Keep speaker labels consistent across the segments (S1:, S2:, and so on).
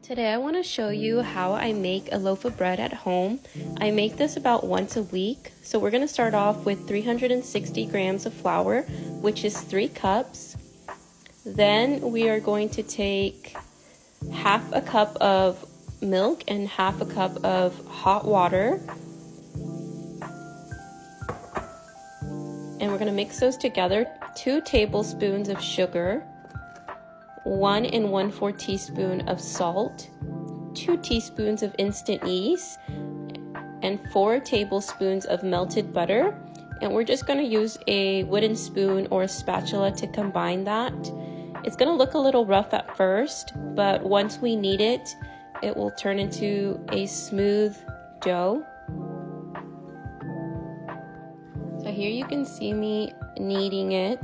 S1: Today I want to show you how I make a loaf of bread at home. I make this about once a week. So we're going to start off with 360 grams of flour, which is 3 cups. Then we are going to take half a cup of milk and half a cup of hot water. And we're going to mix those together. 2 tablespoons of sugar, 1 1/4 teaspoon of salt, 2 teaspoons of instant yeast, and 4 tablespoons of melted butter. And we're just going to use a wooden spoon or a spatula to combine that. It's going to look a little rough at first, but once we knead it, it will turn into a smooth dough. So here you can see me kneading it.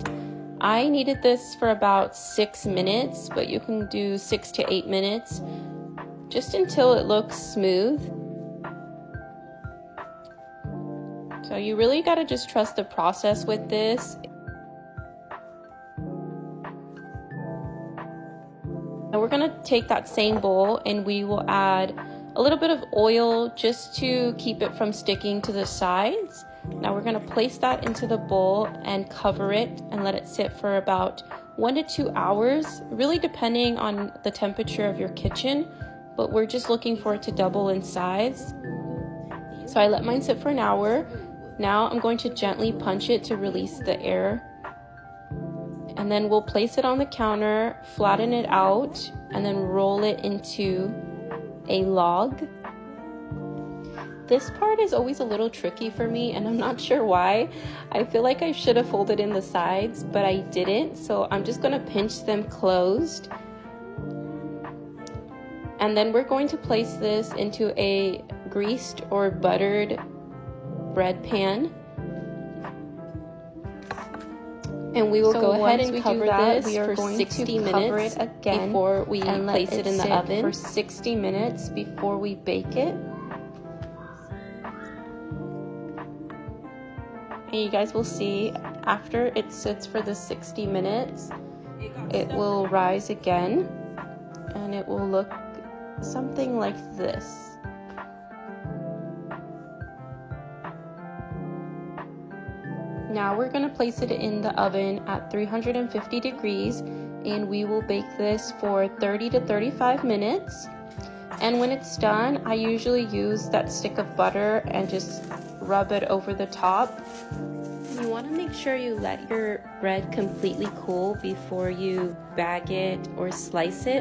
S1: I kneaded this for about 6 minutes, but you can do 6 to 8 minutes, just until it looks smooth. So you really got to just trust the process with this. Now we're going to take that same bowl and we will add a little bit of oil just to keep it from sticking to the sides. Now we're going to place that into the bowl and cover it and let it sit for about 1 to 2 hours, really depending on the temperature of your kitchen, but we're just looking for it to double in size. So I let mine sit for an hour. Now I'm going to gently punch it to release the air. And then we'll place it on the counter, flatten it out, and then roll it into a log. This part is always a little tricky for me, and I'm not sure why. I feel like I should have folded in the sides, but I didn't, so I'm just going to pinch them closed. And then we're going to place this into a greased or buttered bread pan. And we will go ahead and cover this for 60 minutes before we place it in the oven. For 60 minutes before we bake it. And you guys will see after it sits for the 60 minutes, it will rise again and it will look something like this. Now we're going to place it in the oven at 350 degrees and we will bake this for 30 to 35 minutes. And when it's done, I usually use that stick of butter and just rub it over the top. You want to make sure you let your bread completely cool before you bag it or slice it.